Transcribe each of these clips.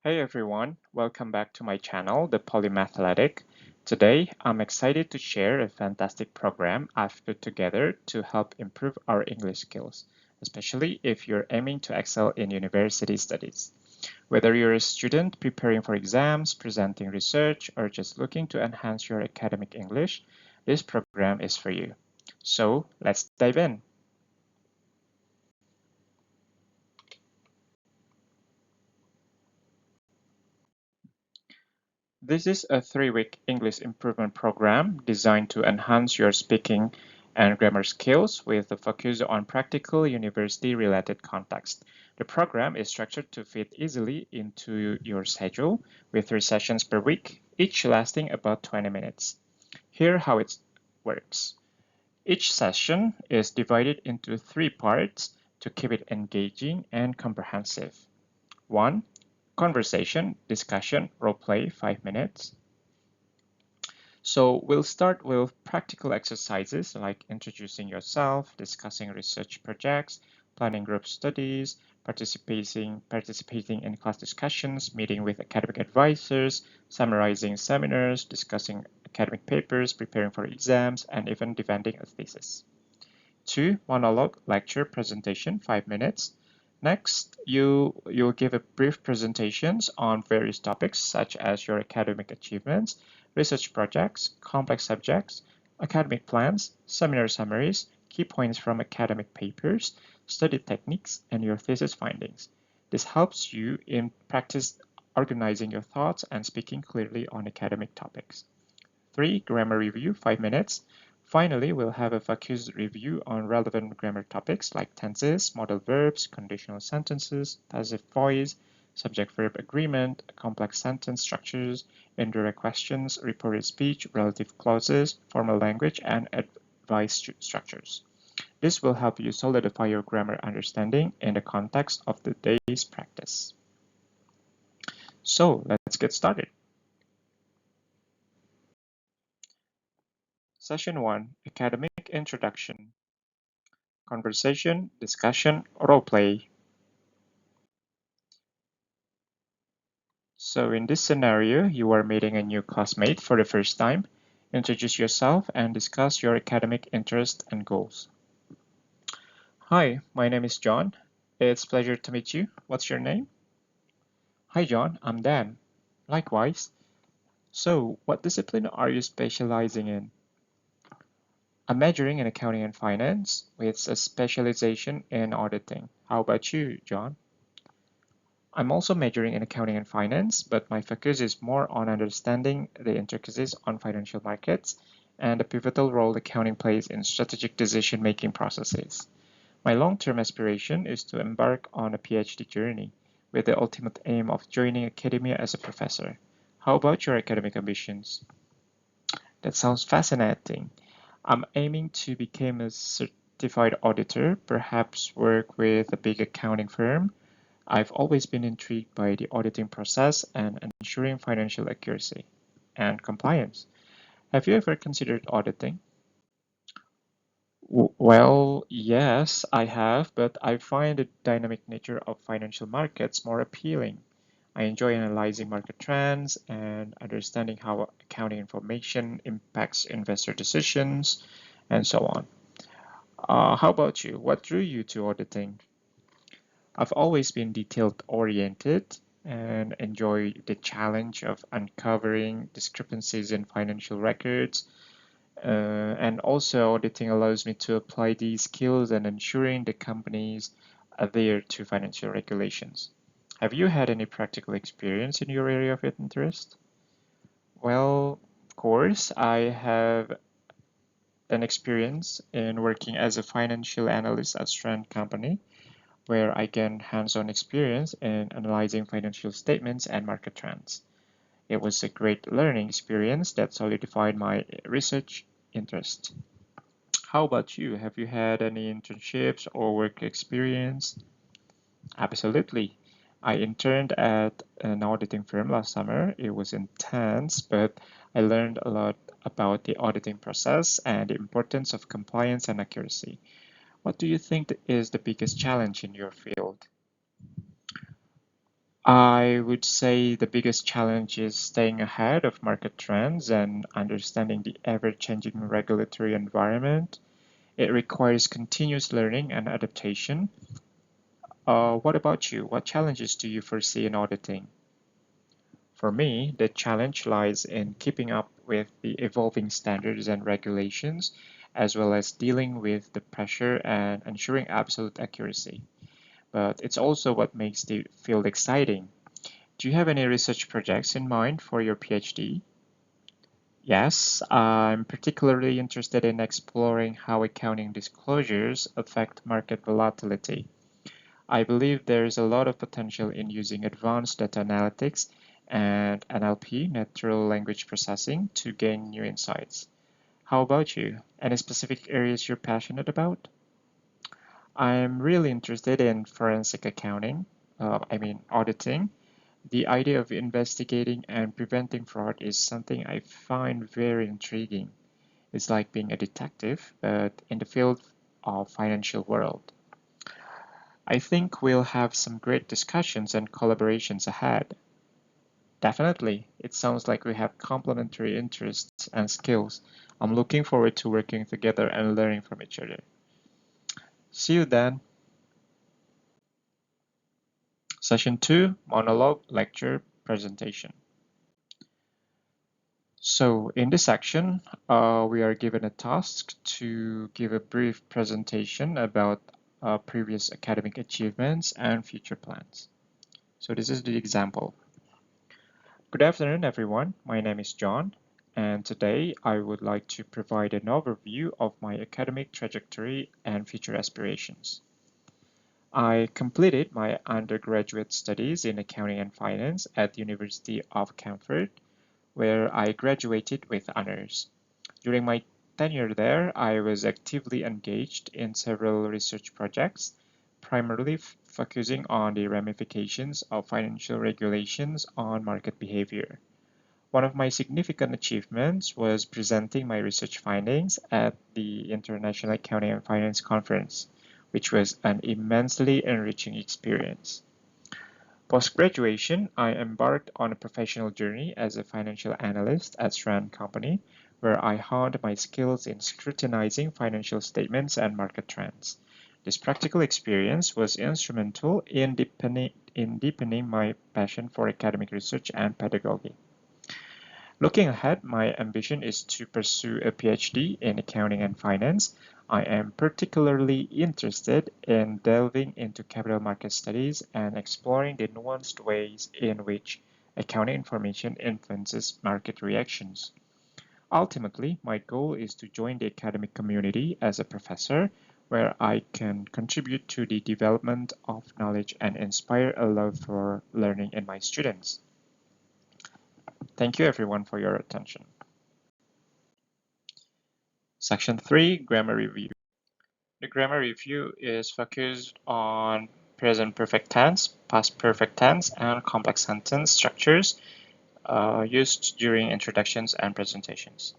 Hey everyone, welcome back to my channel, The Polymathletic. Today, I'm excited to share a fantastic program I've put together to help improve our English skills, especially if you're aiming to excel in university studies. Whether you're a student preparing for exams, presenting research, or just looking to enhance your academic English, this program is for you. So, let's dive in. This is a 3-week English improvement program designed to enhance your speaking and grammar skills with a focus on practical university-related context. The program is structured to fit easily into your schedule with 3 sessions per week, each lasting about 20 minutes. Here how it works. Each session is divided into 3 parts to keep it engaging and comprehensive. 1. Conversation, discussion, role play, 5 minutes. So we'll start with practical exercises like introducing yourself, discussing research projects, planning group studies, participating in class discussions, meeting with academic advisors, summarizing seminars, discussing academic papers, preparing for exams, and even defending a thesis. 2. Monologue lecture presentation, 5 minutes. Next, you'll give a brief presentations on various topics such as your academic achievements, research projects, complex subjects, academic plans, seminar summaries, key points from academic papers, study techniques, and your thesis findings. This helps you in practice organizing your thoughts and speaking clearly on academic topics. 3. Grammar review, 5 minutes. Finally, we'll have a focused review on relevant grammar topics like tenses, modal verbs, conditional sentences, passive voice, subject-verb agreement, complex sentence structures, indirect questions, reported speech, relative clauses, formal language, and advice structures. This will help you solidify your grammar understanding in the context of the day's practice. So, let's get started. Session 1, Academic Introduction. Conversation, discussion, role play. So in this scenario, you are meeting a new classmate for the first time. Introduce yourself and discuss your academic interests and goals. Hi, my name is John. It's a pleasure to meet you. What's your name? Hi John, I'm Dan. Likewise. So, what discipline are you specializing in? I'm majoring in accounting and finance with a specialization in auditing. How about you, John? I'm also majoring in accounting and finance, but my focus is more on understanding the intricacies on financial markets and the pivotal role accounting plays in strategic decision-making processes. My long-term aspiration is to embark on a PhD journey with the ultimate aim of joining academia as a professor. How about your academic ambitions? That sounds fascinating. I'm aiming to become a certified auditor, perhaps work with a big accounting firm. I've always been intrigued by the auditing process and ensuring financial accuracy and compliance. Have you ever considered auditing? Well, yes, I have, but I find the dynamic nature of financial markets more appealing. I enjoy analyzing market trends and understanding how accounting information impacts investor decisions and so on. How about you? What drew you to auditing? I've always been detail-oriented and enjoy the challenge of uncovering discrepancies in financial records. And also, auditing allows me to apply these skills and ensuring the companies adhere to financial regulations. Have you had any practical experience in your area of interest? Well, of course, I have an experience in working as a financial analyst at Strand Company, where I gained hands-on experience in analyzing financial statements and market trends. It was a great learning experience that solidified my research interest. How about you? Have you had any internships or work experience? Absolutely. I interned at an auditing firm last summer. It was intense, but I learned a lot about the auditing process and the importance of compliance and accuracy. What do you think is the biggest challenge in your field? I would say the biggest challenge is staying ahead of market trends and understanding the ever-changing regulatory environment. It requires continuous learning and adaptation. What about you? What challenges do you foresee in auditing? For me, the challenge lies in keeping up with the evolving standards and regulations, as well as dealing with the pressure and ensuring absolute accuracy. But it's also what makes the field exciting. Do you have any research projects in mind for your PhD? Yes, I'm particularly interested in exploring how accounting disclosures affect market volatility. I believe there is a lot of potential in using advanced data analytics and NLP, natural language processing, to gain new insights. How about you? Any specific areas you're passionate about? I'm really interested in forensic accounting, auditing. The idea of investigating and preventing fraud is something I find very intriguing. It's like being a detective, but in the field of financial world. I think we'll have some great discussions and collaborations ahead. Definitely. It sounds like we have complementary interests and skills. I'm looking forward to working together and learning from each other. See you then. Session 2, Monologue, Lecture, Presentation. So in this section, we are given a task to give a brief presentation about previous academic achievements and future plans. So this is the example. Good afternoon, everyone. My name is John, and today I would like to provide an overview of my academic trajectory and future aspirations. I completed my undergraduate studies in accounting and finance at the University of Camford, where I graduated with honors. During my tenure there, I was actively engaged in several research projects, primarily focusing on the ramifications of financial regulations on market behavior. One of my significant achievements was presenting my research findings at the International Accounting and Finance Conference, which was an immensely enriching experience. Post-graduation, I embarked on a professional journey as a financial analyst at Strand Company, where I honed my skills in scrutinizing financial statements and market trends. This practical experience was instrumental in deepening my passion for academic research and pedagogy. Looking ahead, my ambition is to pursue a PhD in accounting and finance. I am particularly interested in delving into capital market studies and exploring the nuanced ways in which accounting information influences market reactions. Ultimately, my goal is to join the academic community as a professor, where I can contribute to the development of knowledge and inspire a love for learning in my students. Thank you everyone for your attention. Section 3, Grammar Review. The grammar review is focused on present perfect tense, past perfect tense, and complex sentence structures used during introductions and presentations.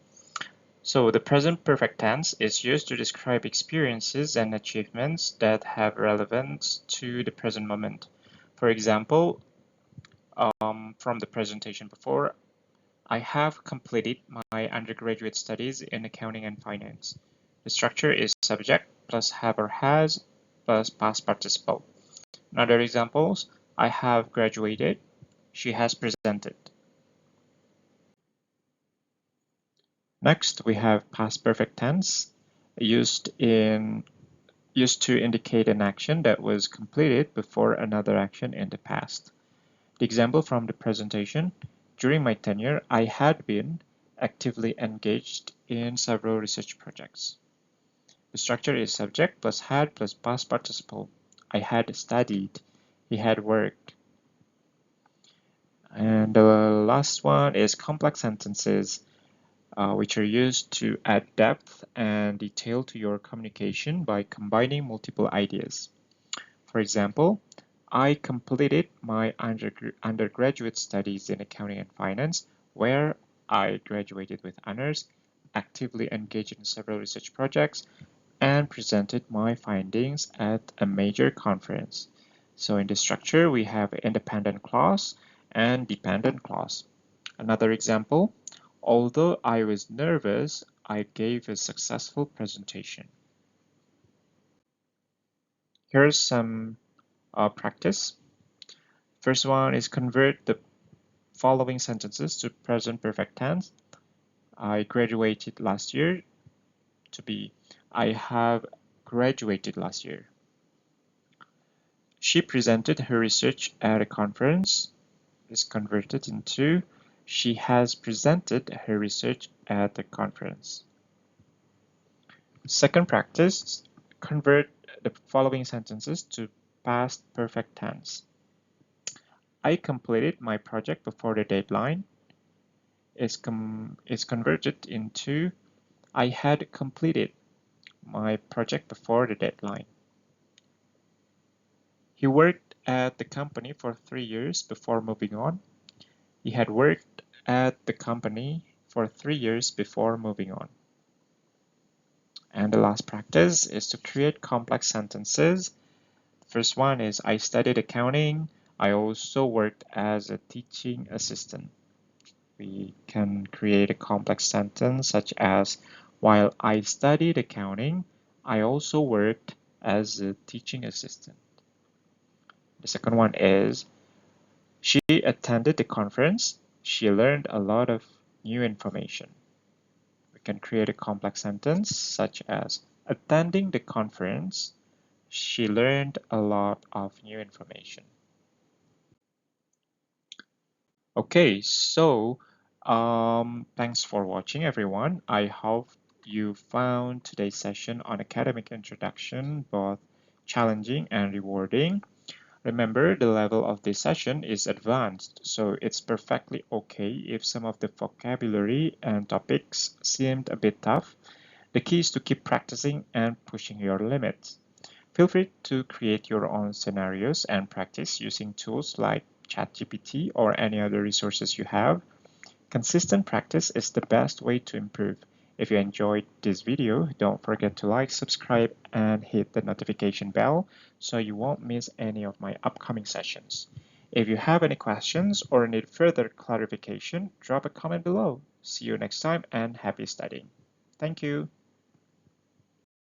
So the present perfect tense is used to describe experiences and achievements that have relevance to the present moment. For example, from the presentation before, I have completed my undergraduate studies in accounting and finance. The structure is subject plus have or has plus past participle. In other examples, I have graduated, she has presented. Next, we have past perfect tense used to indicate an action that was completed before another action in the past. The example from the presentation, during my tenure, I had been actively engaged in several research projects. The structure is subject plus had plus past participle. I had studied, he had worked. And the last one is complex sentences, which are used to add depth and detail to your communication by combining multiple ideas. For example, I completed my undergraduate studies in accounting and finance, where I graduated with honors, actively engaged in several research projects, and presented my findings at a major conference. So in the structure, we have independent clause and dependent clause. Another example, although I was nervous, I gave a successful presentation. Here's some practice. First one is convert the following sentences to present perfect tense. I graduated last year to be I have graduated last year. She presented her research at a conference is converted into she has presented her research at the conference. Second practice, convert the following sentences to past perfect tense. I completed my project before the deadline is converted into I had completed my project before the deadline. He worked at the company for 3 years before moving on. He had worked at the company for 3 years before moving on. And the last practice is to create complex sentences. The first one is I studied accounting. I also worked as a teaching assistant. We can create a complex sentence such as while I studied accounting, I also worked as a teaching assistant. The second one is she attended the conference. She learned a lot of new information. We can create a complex sentence such as attending the conference, she learned a lot of new information. Okay, so thanks for watching, everyone. I hope you found today's session on academic introduction both challenging and rewarding. Remember, the level of this session is advanced, so it's perfectly okay if some of the vocabulary and topics seemed a bit tough. The key is to keep practicing and pushing your limits. Feel free to create your own scenarios and practice using tools like ChatGPT or any other resources you have. Consistent practice is the best way to improve. If you enjoyed this video, don't forget to like, subscribe, and hit the notification bell so you won't miss any of my upcoming sessions. If you have any questions or need further clarification, drop a comment below. See you next time and happy studying. Thank you.